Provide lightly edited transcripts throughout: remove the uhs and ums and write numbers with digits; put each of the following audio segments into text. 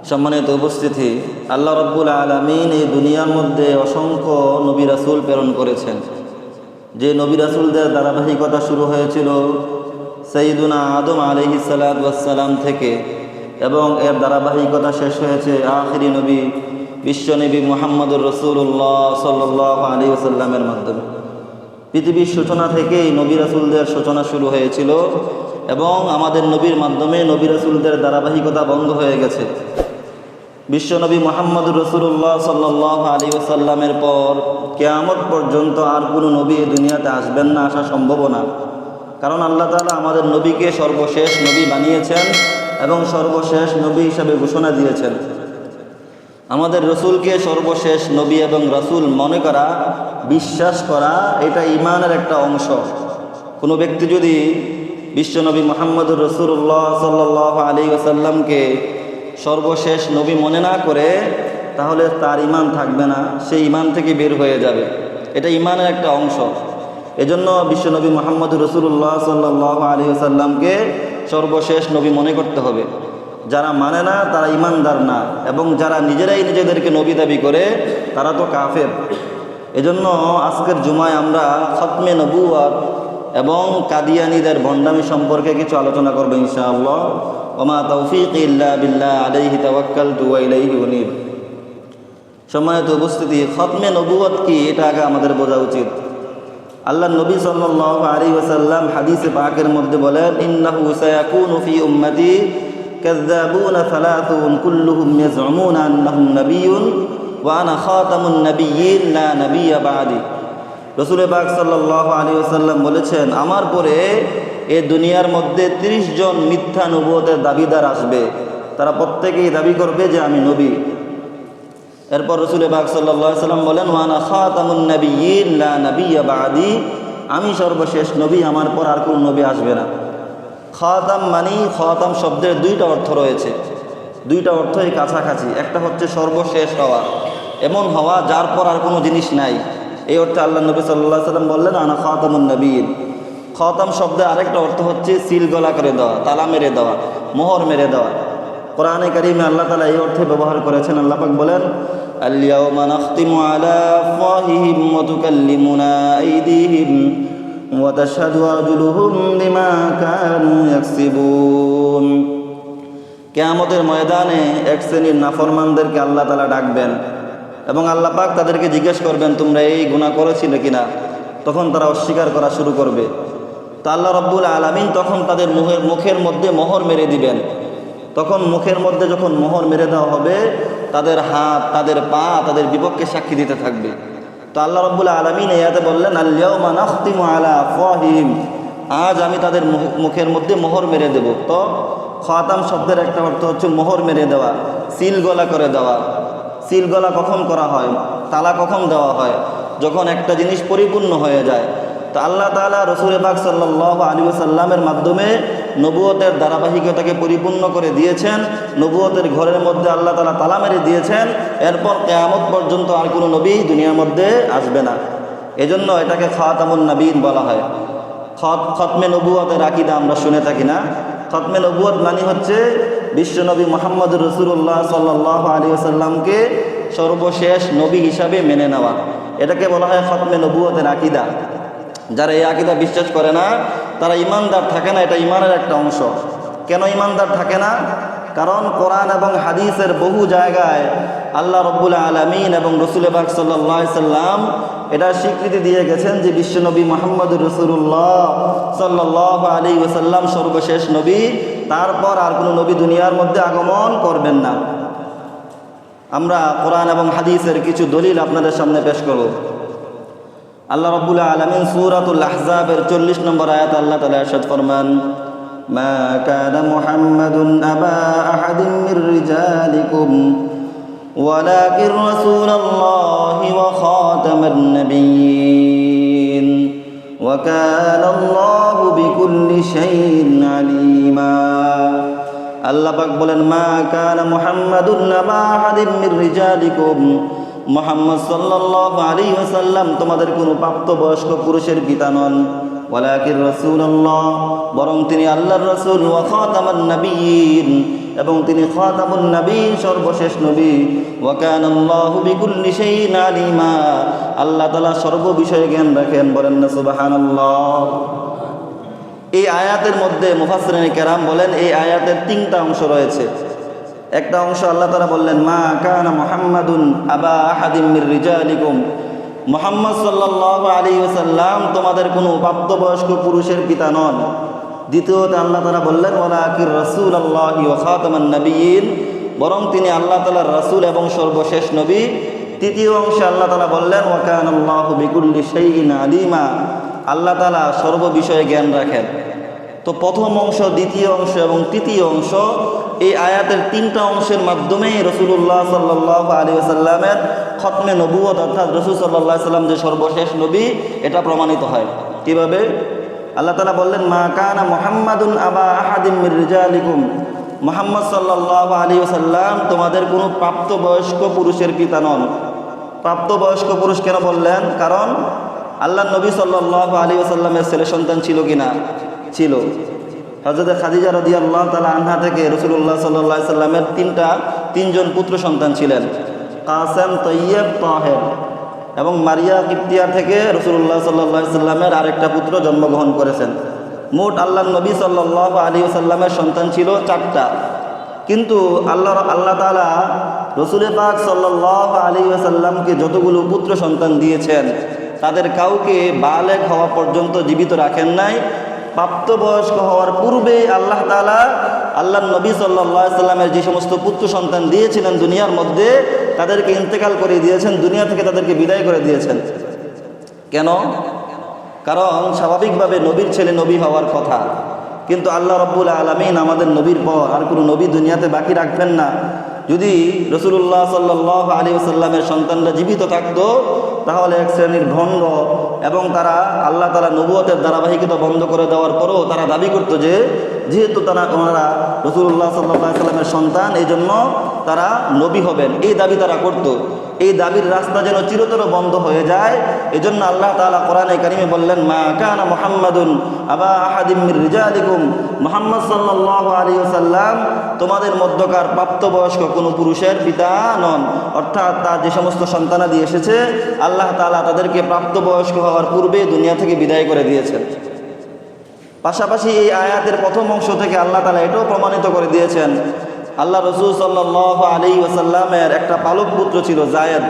সম্মানিত উপস্থিতি, আল্লাহ রাব্বুল আলামিন এই দুনিয়ার মধ্যে অসংখ্য নবী রাসূল প্রেরণ করেছেন। যে নবী রাসূলদের ধারাবাহিকতা শুরু হয়েছিল সাইয়্যিদুনা আদম আলাইহিস সালাতু ওয়াস সালাম থেকে, এবং এর ধারাবাহিকতা শেষ হয়েছে আখিরি নবী বিশ্বনবী মুহাম্মদুর রাসূলুল্লাহ সাল্লাল্লাহু আলাইহি ওয়াসাল্লামের মাধ্যমে। পৃথিবীর সূচনা থেকেই নবী রাসূলদের সূচনা শুরু হয়েছিল, এবং আমাদের নবীর মাধ্যমে নবী রাসূলদের ধারাবাহিকতা বন্ধ হয়ে গেছে। বিশ্বনবী মুহাম্মদুর রাসূলুল্লাহ সাল্লাল্লাহু আলাইহি ওয়াসাল্লামের পর কিয়ামত পর্যন্ত আর কোনো নবী এই দুনিয়াতে আসবেন না, আসা সম্ভব না। কারণ আল্লাহ তাআলা আমাদের নবীকে সর্বশেষ নবী বানিয়েছেন এবং সর্বশেষ নবী হিসাবে ঘোষণা দিয়েছেন। আমাদের রসুলকে সর্বশেষ নবী এবং রাসূল মনে করা, বিশ্বাস করা, এটা ঈমানের একটা অংশ। কোনো ব্যক্তি যদি বিশ্বনবী মুহাম্মদুর রাসূলুল্লাহ সাল্লাল্লাহু আলাইহি ওয়াসাল্লামকে সর্বশেষ নবী মনে না করে, তাহলে তার ঈমান থাকবে না, সে ঈমান থেকে বের হয়ে যাবে। এটা ঈমানের একটা অংশ। এজন্য বিশ্বনবী মুহাম্মদুর রাসূলুল্লাহ সাল্লাল্লাহু আলাইহি ওয়াসাল্লামকে সর্বশেষ নবী মনে করতে হবে। যারা মানে না তারা ঈমানদার না, এবং যারা নিজেরাই নিজেদেরকে নবী দাবি করে তারা তো কাফের। এজন্য আজকের জুমায় আমরা খতমে নবুয়ত এবং কাদিয়ানীদের ভণ্ডামি সম্পর্কে কিছু আলোচনা করব ইনশাআল্লাহ। ওমা তাওফীকি ইল্লা বিল্লাহ আলাইহি তাওয়াক্কালতু ওয়া ইলাইহি উনীব। সম্মানিত উপস্থিতি, খতমে নবুয়ত কি এটা আগে আমাদের বোঝা উচিত। আল্লাহ নবী সাল্লাল্লাহু আলাইহি ওয়াসাল্লাম হাদিসে পাকের মধ্যে বলেন, ইন্নাহু সায়াকুনু ফি উম্মতি কাযযাবুনা সালাসুন কুল্লুহুম ইয়াজউমুনা আন্নাহুম নাবিয়্যুন ওয়া আনা খাতামুন নাবিয়্যিন লা নাবিয়্যা বা'দি। রাসূল পাক সাল্লাল্লাহু আলাইহি ওয়াসাল্লাম বলেছেন, আমার পরে এই দুনিয়ার মধ্যে 30 জন মিথ্যা নবুয়তের দাবিদার আসবে। তারা প্রত্যেকেই দাবি করবে যে আমি নবী। এরপর রাসূল পাক সাল্লাল্লাহু আলাইহি ওয়াসাল্লাম বলেন, ওয়া আনা খাতামুন নাবিয়্যিন লা নাবিয়্যা বা'দি, আমি সর্বশেষ নবী, আমার পর আর কোনো নবী আসবে না। খাতাম মানি, খাতাম শব্দের দুইটা অর্থ রয়েছে, দুইটা অর্থই কাছাকাছি। একটা হচ্ছে সর্বশেষ হওয়া, এমন হওয়া যার পর আর কোনো জিনিস নাই। এই অর্থে আল্লাহ নবী সাল্লাল্লাহু আলাইহি ওয়াসাল্লাম বললেন, আনা খাতামুন নবিয়্যিন। খাতাম শব্দের আরেকটা অর্থ হচ্ছে সিল গলা করে দেওয়া, তালা মেরে দেওয়া, মোহর মেরে দেওয়া। কোরআনে কারিমে আল্লাহ তাআলা এই অর্থে ব্যবহার করেছেন। আল্লাহ পাক বলেন, আল ইয়াওমা নাখতিমু আলা আফওয়াহিহিম ওয়া তুকাল্লিমুনা আইদিহিম ওয়া তাশহাদু আরজুলুহুম বিমা কানু ইয়াকসিবুন। কিয়ামতের ময়দানে এক শ্রেণীর নাফরমানদেরকে আল্লাহ তাআলা ডাকবেন, এবং আল্লাহ পাক তাদেরকে জিজ্ঞেস করবেন, তোমরা এই গুনাহ করেছিলে কিনা? তখন তারা অস্বীকার করা শুরু করবে। তা আল্লাহ রাব্বুল আলামিন তখন তাদের মুখের মধ্যে মোহর মেরে দিবেন। তখন মুখের মধ্যে যখন মোহর মেরে দেওয়া হবে, তাদের হাত, তাদের পা তাদের বিপক্ষে সাক্ষী দিতে থাকবে। তো আল্লাহ রাব্বুল আলামিন এই আয়াতে বললেন, আল ইয়াওমা নাখতিমু আলা আফওয়াহিহিম, আজ আমি তাদের মুখের মধ্যে মোহর মেরে দেব। তো খাতাম শব্দের একটা অর্থ হচ্ছে মোহর মেরে দেওয়া, সিল গলা করে দেওয়া। সিল গলা কখন করা হয়, তালা কখন দেওয়া হয়? যখন একটা জিনিস পরিপূর্ণ হয়ে যায়। তো আল্লাহ তাআলা রাসূল পাক সাল্লাল্লাহু আলাইহি ওয়াসাল্লামের মাধ্যমে নবুয়তের ধারাবাহিকতাকে পরিপূর্ণ করে দিয়েছেন। নবুয়তের ঘরের মধ্যে আল্লাহ তাআলা তালা মেরে দিয়েছেন। এরপর কিয়ামত পর্যন্ত আর কোনো নবী দুনিয়ার মধ্যে আসবে না। এজন্য এটাকে খাতামুন নবিয়্যিন বলা হয়। খতমে নবুয়তের আকীদা আমরা শুনে থাকি না? খতমে নবুয়ত মানে হচ্ছে বিশ্বনবী মুহাম্মদুর রাসূলুল্লাহ সাল্লাল্লাহু আলাইহি ওয়াসাল্লামকে সর্বশেষ নবী হিসাবে মেনে নেওয়া। এটাকে বলা হয় খতমে নবুয়তের আকীদা। যারা এই আকীদা বিশ্বাস করে না, তারা ঈমানদার থাকে না। এটা ঈমানের একটা অংশ। কেন ঈমানদার থাকে না? কারণ কোরআন এবং হাদিসের বহু জায়গায় আল্লাহ রাব্বুল আলামিন এবং রাসূল পাক সাল্লাল্লাহু আলাইহি সাল্লাম এটা স্বীকৃতি দিয়ে গেছেন যে বিশ্বনবী মুহাম্মদুর রাসূলুল্লাহ সাল্লাল্লাহু আলাইহি ওয়াসাল্লাম সর্বশেষ নবী, তারপর আর কোনো নবী দুনিয়ার মধ্যে আগমন করবেন না। আমরা কোরআন এবং হাদিসের কিছু দলিল আপনাদের সামনে পেশ করব। আল্লাহ রাব্বুল আলামিন সূরাতুল আহজাবের 40 নম্বর আয়াত আল্লাহ তাআলা ইরশাদ ফরমান, মা কানা মুহাম্মাদুন আবা আহাদিন মির রিজালিকুম ওয়ালাকিন রাসূলুল্লাহি ওয়া খাতামান নাবিয়্যিন ওয়া কানা আল্লাহু বিকুল্লি শাইইন আলীমা। আল্লাহ পাক বলেন, মা কানা মুহাম্মাদুন আবা আহাদিন মির রিজালিকুম, মুহাম্মদ সাল্লাল্লাহু আলাইহি ওয়াসাল্লাম তোমাদের কোনো প্রাপ্তবয়স্ক পুরুষের পিতা নন। ওয়ালাকিন রাসূলুল্লাহ, বরং তিনি আল্লাহর রাসূল। ওয়া খাতামান নাবিয়্যিন, এবং তিনি খাতামুন নবীন, সর্বশেষ নবী। ওয়া কানাল্লাহু বিকুল্লি শাইইন আলিমা, আল্লাহ তাআলা সর্ব বিষয়ে জ্ঞান রাখেন। বলেন না সুবহানাল্লাহ। এই আয়াতের মধ্যে মুফাসসিরিনে কেরাম বলেন এই আয়াতের তিনটা অংশ রয়েছে। একটা অংশ আল্লাহ তাআলা বললেন মা কানা মুহাম্মাদুন আবা আহাদিম মির রিজালিকুম, মুহাম্মদ সাল্লাল্লাহু আলাইহি ওয়াসাল্লাম তোমাদের কোনো প্রাপ্তবয়স্ক পুরুষের পিতা নন। দ্বিতীয়তে আল্লাহ তাআলা বললেন ওয়ালাকির রাসূলুল্লাহি ওয়া খাতামান নবিয়্যিন, বরং তিনি আল্লাহ তাআলার রাসূল এবং সর্বশেষ নবী। তৃতীয় অংশে আল্লাহ তাআলা বললেন ওয়া কানাল্লাহু বিকুল্লি শাইইন আলিমা, আল্লাহ তাআলা সর্ব বিষয়ে জ্ঞান রাখেন। তো প্রথম অংশ, দ্বিতীয় অংশ এবং তৃতীয় অংশ, এই আয়াতের তিনটা অংশের মাধ্যমেই রাসূলুল্লাহ সাল্লাল্লাহু আলাইহি ওয়াসাল্লামের খতমে নবুয়ত অর্থাৎ রাসূল সাল্লাল্লাহু আলাইহি ওয়াসাল্লাম যে সর্বশেষ নবী এটা প্রমাণিত হয়। কিভাবে? আল্লাহ তাআলা বললেন মা কানা মুহাম্মাদুন আবা আহাদিম মির রিজালিকুম, মুহাম্মদ সাল্লাল্লাহু আলাইহি ওয়াসাল্লাম তোমাদের কোনো প্রাপ্তবয়স্ক পুরুষের পিতা নন। প্রাপ্তবয়স্ক পুরুষ কেন বললেন? কারণ আল্লাহ নবী সাল্লাল্লাহু আলাইহি ওয়াসাল্লামের ছেলে সন্তান ছিল কিনা? ছিল। হযরত খাদিজা রাদিয়াল্লাহু তাআলা আনহা থেকে রাসূলুল্লাহ সাল্লাল্লাহু আলাইহি ওয়াসাল্লামের তিনজন পুত্র সন্তান ছিলেন, কাসেম, তাইয়্যিব, তাহের। এবং মারিয়া কিপ্তিয়া থেকে রাসূলুল্লাহ সাল্লাল্লাহু আলাইহি ওয়াসাল্লামের আরেকটা পুত্র জন্মগ্রহণ করেছেন। মোট আল্লাহ নবী সাল্লাল্লাহু আলাইহি ওয়াসাল্লামের সন্তান ছিল 4টা। কিন্তু আল্লাহ তাআলা রাসূল পাক সাল্লাল্লাহু আলাইহি ওয়াসাল্লামকে যতগুলো পুত্র সন্তান দিয়েছেন তাদের কাউকে বালেগ হওয়া পর্যন্ত জীবিত রাখেন নাই। প্রাপ্তবয়স্ক হওয়ার পূর্বে আল্লাহ তাআলা আল্লাহ নবী সাল্লাল্লাহু আলাইহি ওয়াসাল্লামের যে সমস্ত পুত্র সন্তান দিয়েছিলেন দুনিয়ার মধ্যে তাদেরকে ইন্তেকাল করে দিয়েছেন, দুনিয়া থেকে তাদেরকে বিদায় করে দিয়েছেন। কেন? কারণ স্বাভাবিকভাবে নবীর ছেলে নবী হওয়ার কথা, কিন্তু আল্লাহ রাব্বুল আলামিন আমাদের নবীর পর আর কোনো নবী দুনিয়াতে বাকি রাখবেন না। যদি রাসূলুল্লাহ সাল্লাল্লাহু আলাইহি ওয়াসাল্লামের সন্তানরা জীবিত থাকতো তাহলে এক শ্রেণীর ভণ্ড এবং তারা আল্লাহ তাআলা নবুয়তের ধারাবাহিকতা বন্ধ করে দেওয়ার পরও তারা দাবি করতো যে যেহেতু ওনারা রাসূলুল্লাহ সাল্লাল্লাহু আলাইহি ওয়াসাল্লামের সন্তান এই জন্য তারা নবী হবেন, এই দাবি তারা করতো। এই দাবির রাস্তা যেন চিরতর বন্ধ হয়ে যায়, এজন্য আল্লাহ তাআলা কোরআনে কারিমে বললেন মা কানা মুহাম্মাদুন আবা আহাদিম মির রিজালিকুম, মুহাম্মদ সাল্লাল্লাহু আলাইহি ওয়াসাল্লাম তোমাদের মধ্যকার প্রাপ্তবয়স্ক কোনো পুরুষের পিতা নন। অর্থাৎ তার যে সমস্ত সন্তানাদি এসেছে আল্লাহ তাআলা তাদেরকে প্রাপ্তবয়স্ক হওয়ার পূর্বে দুনিয়া থেকে বিদায় করে দিয়েছেন। পাশাপাশি এই আয়াতের প্রথম অংশ থেকে আল্লাহ তাআলা এটাও প্রমাণিত করে দিয়েছেন আল্লাহ রাসূল সাল্লাল্লাহু আলাইহি ওয়াসাল্লামের একটা পালক পুত্র ছিল যায়েদ।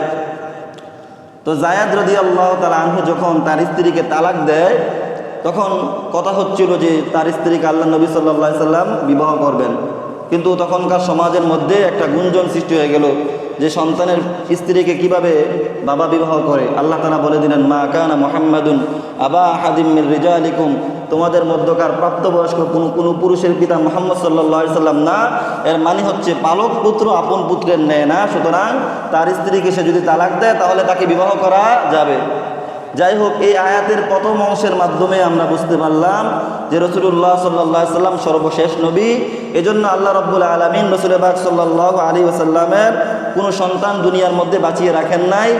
তো যায়েদ রাদিয়াল্লাহু তাআলা আনহু যখন তার স্ত্রীকে তালাক দেয় তখন কথা হচ্ছিল যে তার স্ত্রীকে আল্লাহ নবী সাল্লাল্লাহু আলাইহি ওয়াসাল্লাম বিবাহ করবেন। কিন্তু তখনকার সমাজের মধ্যে একটা গুঞ্জন সৃষ্টি হয়ে গেল যে সন্তানের স্ত্রীকে কিভাবে বাবা বিবাহ করে। আল্লাহ তাআলা বলে দিলেন মা কানা মুহাম্মাদুন আবা আহাদিম মির রিজালিকুম, তোমাদের মধ্যকার প্রাপ্তবয়স্ক কোনো পুরুষের পিতা মুহাম্মদ সাল্লাল্লাহু আলাইহি ওয়াসাল্লাম না। এর মানে হচ্ছে পালক পুত্র আপন পুত্রের ন্যায় না, সুতরাং তার স্ত্রীকে সে যদি তালাক দেয় তাহলে তাকে বিবাহ করা যাবে। যাই হোক, এই আয়াতের প্রথম অংশের মাধ্যমে আমরা বুঝতে পারলাম যে রাসূলুল্লাহ সাল্লাল্লাহু আলাইহি ওয়াসাল্লাম সর্বশেষ নবী। এজন্য আল্লাহ রাব্বুল আলামিন রাসূল পাক সাল্লাল্লাহু আলাইহি ওয়াসাল্লামের কোনো সন্তান দুনিয়ার মধ্যে বাঁচিয়ে রাখেন নাই।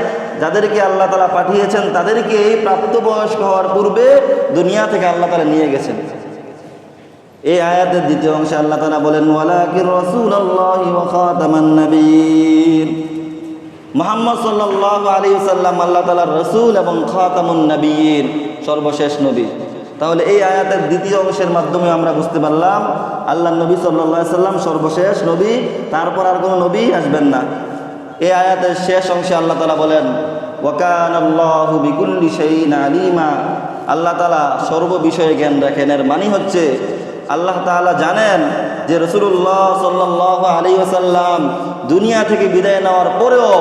যাদেরকে আল্লাহ তাআলা পাঠিয়েছেন তাদেরকে প্রাপ্তবয়স্ক হওয়ার পূর্বে দুনিয়া থেকে আল্লাহ তাআলা নিয়ে গেছেন। এই আয়াতের দ্বিতীয় অংশে আল্লাহ তাআলা বলেন ওয়ালাকির রাসূলুল্লাহি ওয়া খাতামান নবিয়্যিন, মুহাম্মদ সাল্লাল্লাহু আলাইহি ওয়াসাল্লাম আল্লাহ তাআলার রাসূল এবং খাতামুন নবিয়্যিন, সর্বশেষ নবী। তাহলে এই আয়াতের দ্বিতীয় অংশের মাধ্যমে আমরা বুঝতে পারলাম আল্লাহ নবী সাল্লাল্লাহু আলাইহি ওয়াসাল্লাম সর্বশেষ নবী, তারপর আর কোনো নবী আসবেন না। এই আয়াতের শেষ অংশে আল্লাহ তাআলা বলেন ওয়া কানাল্লাহু বিকুল্লি শাইইন আলিমা, আল্লাহ তাআলা সর্ব বিষয়ে জ্ঞান রাখেন। এর মানে হচ্ছে আল্লাহ তাআলা জানেন যে রাসূলুল্লাহ সাল্লাল্লাহু আলাইহি ওয়াসাল্লাম দুনিয়া থেকে বিদায় নেওয়ার পরেও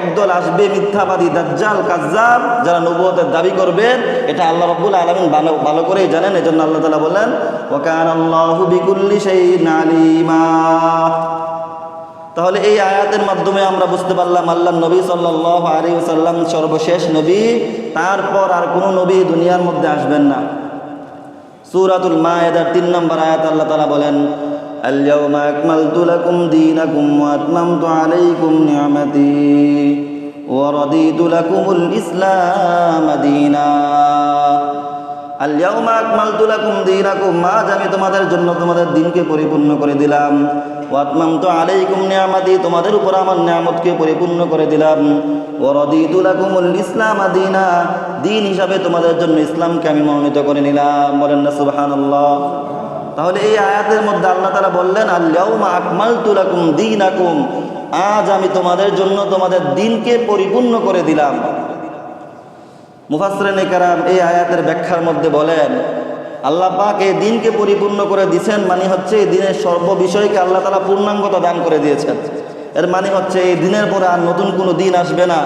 একদল আসবে মিথ্যাবাদী দাজ্জাল কাজ্জাব, যারা নবুয়তের দাবি করবেন। এটা আল্লাহ রাব্বুল আলামিন ভালো করেই জানেন। এজন্য আল্লাহ তাআলা বলেন ওয়া কানাল্লাহু বিকুল্লি শাইইন আলিমা। তাহলে এই আয়াতের মাধ্যমে আমরা বুঝতে পারলাম আল্লাহ নবী সাল্লাল্লাহু আলাইহি ওয়াসাল্লাম সর্বশেষ নবী, তারপর আর কোনো নবী দুনিয়ার মধ্যে আসবেন না। সূরাতুল মায়েদার 3 নম্বর আয়াত আল্লাহ তাআলা বলেন আল-ইয়াওমা আকমালতু লাকুম দীনাকুম ওয়া আতমামতু আলাইকুম নি'মাতি ওয়া রাদিতু লাকুমুল ইসলাম দীনা। আল-ইয়াওমা আকমালতু লাকুম দীনাকুম, আজ আমি তোমাদের জন্য তোমাদের দিনকে পরিপূর্ণ করে দিলাম ওয়া আতমামতু আলাইকুম নিয়ামাতি, তোমাদের উপর আমার নিয়ামতকে পরিপূর্ণ করে দিলাম। ওয়া রাদিতু লাকুমুল ইসলাম দীনা, দিন হিসাবে তোমাদের জন্য ইসলামকে আমি মনোনীত করে নিলাম। বলেন না সুবহানাল্লাহ। তাহলে এই আয়াতের মধ্যে আল্লাহ তাআলা বললেন আল ইয়াউমা আকমালতু লাকুম দীনাকুম, আজ আমি তোমাদের জন্য তোমাদের দিনকে পরিপূর্ণ করে দিলাম। মুফাসসিরিনে কেরাম এই আয়াতের ব্যাখ্যার মধ্যে বলেন আল্লাহ পাক এই দিনকে পরিপূর্ণ করে দিয়েছেন, মানে হচ্ছে এই দিনের সর্ব বিষয়কে আল্লাহ তাআলা পূর্ণাঙ্গতা দান করে দিয়েছেন। এর মানে হচ্ছে এই দিনের পর আর নতুন কোনো দিন আসবে না,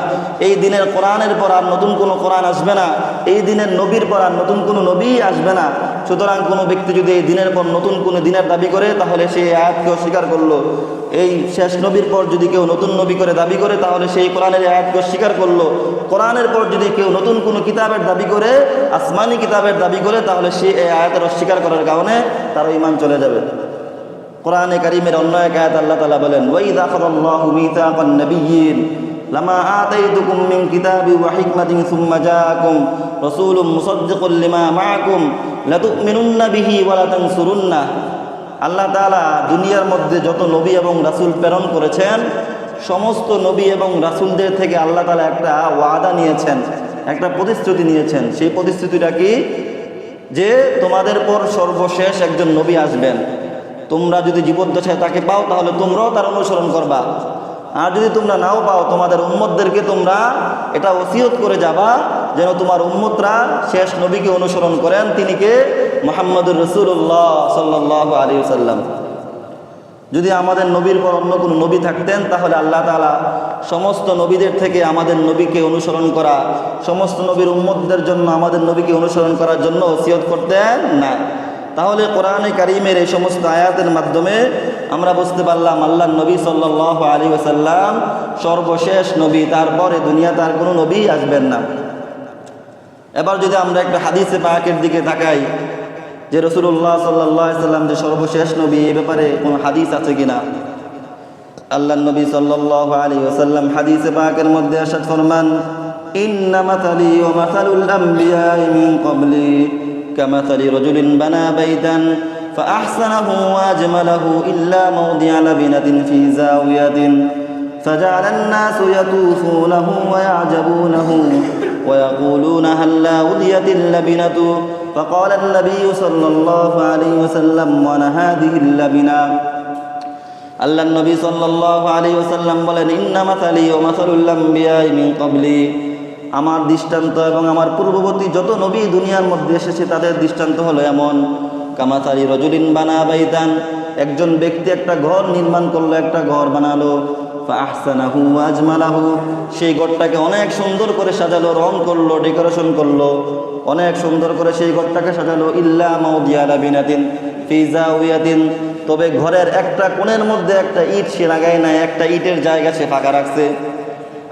এই দিনের কোরআনের পর আর নতুন কোনো কোরআন আসবে না, এই দিনের নবীর পর আর নতুন কোনো নবী আসবে না। সুতরাং কোনো ব্যক্তি যদি এই দিনের পর নতুন কোনো দিনের দাবি করে তাহলে সে আয়াতকে অস্বীকার করলো। এই শেষ নবীর পর যদি কেউ নতুন নবী করে দাবি করে তাহলে সেই কোরআনের আয়াতকে অস্বীকার করলো। কোরআনের পর যদি কেউ নতুন কোনো কিতাবের দাবি করে, আসমানি কিতাবের দাবি করে, তাহলে সে এই আয়াতের অস্বীকার করার কারণে তার ঈমান চলে যাবে। কোরআনে কারীমের অন্য এক আয়াত আল্লাহ তাআলা বলেন ওয়াইযা আখাযাল্লাহু মিসাকান নাবিয়্যিন লামা আতাইতুকুম মিন কিতাবি ওয়া হিকমাতিন সুম্মা জাআকুম রাসূলুম মুসাদ্দিকুল লিমা মাআকুম লাতু'মিনুন্না বিহি ওয়া লাতানসুরুন্না। আল্লাহ তাআলা দুনিয়ার মধ্যে যত নবী এবং রাসূল প্রেরণ করেছেন, সমস্ত নবী এবং রাসূলদের থেকে আল্লাহ তাআলা একটা ওয়াদা নিয়েছেন, একটা প্রতিশ্রুতি নিয়েছেন। সেই প্রতিশ্রুতিটা কি? যে তোমাদের পর সর্বশেষ একজন নবী আসবেন, তোমরা যদি জীবদ্দশায় তাকে পাও তাহলে তোমরাও তার অনুসরণ করবা, আর যদি তোমরা নাও পাও তোমাদের উম্মতদেরকে তোমরা এটা ওসিয়ত করে যাবা যেন তোমার উম্মতরা শেষ নবীকে অনুসরণ করেন। তিনি কে? মুহাম্মদুর রাসূলুল্লাহ সাল্লাল্লাহু আলাইহি ওয়াসাল্লাম। যদি আমাদের নবীর পর অন্য কোনো নবী থাকতেন তাহলে আল্লাহ তাআলা সমস্ত নবীদের থেকে আমাদের নবীকে অনুসরণ করা, সমস্ত নবীর উম্মতদের জন্য আমাদের নবীকে অনুসরণ করার জন্য ওসিয়ত করতেন না। তাহলে কোরআনে কারীমের এই সমস্ত আয়াতের মাধ্যমে আমরা বুঝতে পারলাম আল্লাহর নবী সাল্লাল্লাহু আলাইহি ওয়াসাল্লাম সর্বশেষ নবী, তারপরে দুনিয়াতে আর কোনো নবী আসবেন না। এবার যদি আমরা একটা হাদিসে পাকের দিকে তাকাই যে রাসূলুল্লাহ সাল্লাল্লাহু আলাইহি ওয়াসাল্লাম যে সর্বশেষ নবী, এ ব্যাপারে কোনো হাদিস আছে কিনা? আল্লাহর নবী সাল্লাল্লাহু আলাইহি ওয়াসাল্লাম হাদিসে পাকের মধ্যে ইরশাদ ফরমান ইন্না মাসালি ওয়া মাসালুল আমবিয়াই মিন ক্বাবলি কামাসালি রাজুলিন বানা বাইতান ফাআহসানাহু ওয়া আজমালাহু ইল্লা মাওদিআ লাবিনাতিন ফি যাওয়াতিন ফাজাআলা الناس يطوفونه ويعجبونه ويقولون هلا أُدِيَتِ اللبنة فقال النبي صلى الله عليه وسلم وأنا هذه اللبنة। আল্লাহর নবী সাল্লাল্লাহু আলাইহি ওয়াসাল্লাম বলেন ইন্না মাসালি ওয়া মাসালুল আমবিয়াই মিন ক্বাবলি, আমার দৃষ্টান্ত এবং আমার পূর্ববর্তী যত নবী দুনিয়ার মধ্যে এসেছে তাদের দৃষ্টান্ত হলো এমন কামাসালি রাজুলিন বানা বাইতান, একজন ব্যক্তি একটা ঘর নির্মাণ করলো, একটা ঘর বানালো, ফাআহসানাহু ওয়া আজমালাহু, সেই ঘরটাকে অনেক সুন্দর করে সাজালো, রং করলো, ডেকোরেশন করলো, অনেক সুন্দর করে সেই ঘরটাকে সাজালো। ইল্লা মাওদিআ লাবিনাতিন ফি যাওয়াতিন, তবে ঘরের একটা কোণের মধ্যে একটা ইট সে লাগায় নাই, একটা ইটের জায়গা সে ফাঁকা রাখছে।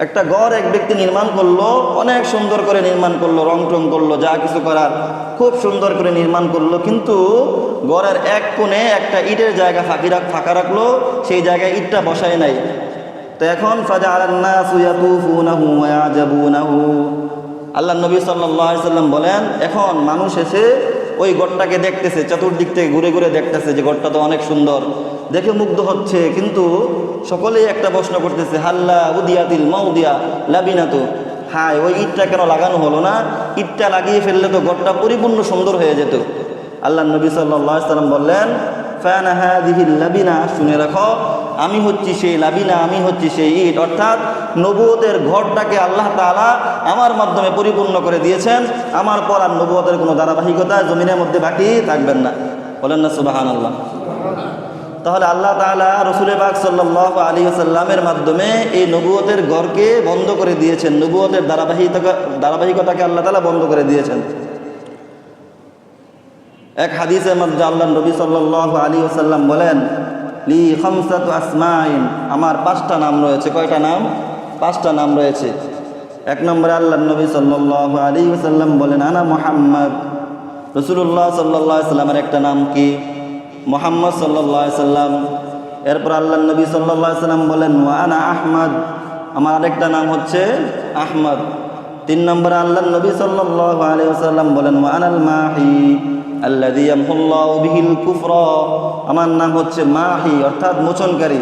একটা ঘর এক ব্যক্তি নির্মাণ করলো, অনেক সুন্দর করে নির্মাণ করলো, রং টং করলো, যা কিছু করার খুব সুন্দর করে নির্মাণ করলো, কিন্তু ঘরের এক কোণে একটা ইটের জায়গা ফাঁকা রাখলো, সেই জায়গায় ইটটা বসায় নাই। তো এখন ফাজাআলান নাসু ইয়াতুফুনাহু ওয়া ইয়াজাবুনাহু, আল্লাহর নবী সাল্লাল্লাহু আলাইহি ওয়াসাল্লাম বলেন এখন মানুষ এসে ওই ঘরটাকে দেখতেছে, চতুর্দিক থেকে ঘুরে ঘুরে দেখতেছে যে ঘরটা তো অনেক সুন্দর, দেখে মুগ্ধ হচ্ছে, কিন্তু সকলেই একটা প্রশ্ন করতেছে হাল্লা উদিয়াতিল মাউদিয়া লাবিনাতু, হায় ওই ইটটা কেন লাগানো হলো না? ইটটা লাগিয়ে ফেললে তো ঘরটা পরিপূর্ণ সুন্দর হয়ে যেত। আল্লাহর নবী সাল্লাল্লাহু আলাইহি ওয়াসাল্লাম বললেন ফানা হাযিহিল লাবিনা, শুনে রাখো আমি হচ্ছি সেই লাবিনা, আমি হচ্ছি সেই ইট, অর্থাৎ নবুয়তের ঘরটাকে আল্লাহ তাআলা আমার মাধ্যমে পরিপূর্ণ করে দিয়েছেন। আমার পর আর নবুয়তের কোনো ধারাবাহিকতা জমিনের মধ্যে বাকি থাকবেন না। বলেন না সুবহানাল্লাহ। তাহলে আল্লাহ তাআলা রাসূল পাক সাল্লাল্লাহু আলাইহি ওয়াসাল্লামের মাধ্যমে এই নবুয়তের ঘরকে বন্ধ করে দিয়েছেন, নবুয়তের ধারাবাহিকতাকে আল্লাহ তাআলা বন্ধ করে দিয়েছেন। এক হাদিসের মধ্যে আল্লাহর নবী সাল্লাল্লাহু আলাইহি ওয়াসাল্লাম বলেন লি খামসাতু আসমাইন, আমার 5টা নাম রয়েছে। কয়টা নাম? 5টা নাম রয়েছে। এক নম্বরে আল্লাহর নবী সাল্লাল্লাহু আলাইহি ওয়াসাল্লাম বলেন আনা মুহাম্মদ, রাসূলুল্লাহ সাল্লাল্লাহু আলাইহি ওয়াসাল্লামের একটা নাম কি? মুহাম্মদ সাল্লাল্লাহু আলাইহি ওয়াসাল্লাম। এরপর আল্লাহর নবী সাল্লাল্লাহু আলাইহি ওয়াসাল্লাম বলেন ওয়া আনা আহমদ, আমার আরেকটা নাম হচ্ছে আহমদ। 3 নম্বরে আল্লাহর নবী সাল্লাল্লাহু আলাইহি ওয়াসাল্লাম বলেন ওয়া আনাল মাহি আল্লাযী ইয়ামহুল্লাহু বিহিল কুফরা, আমার নাম হচ্ছে মাহি অর্থাৎ মোচনকারী,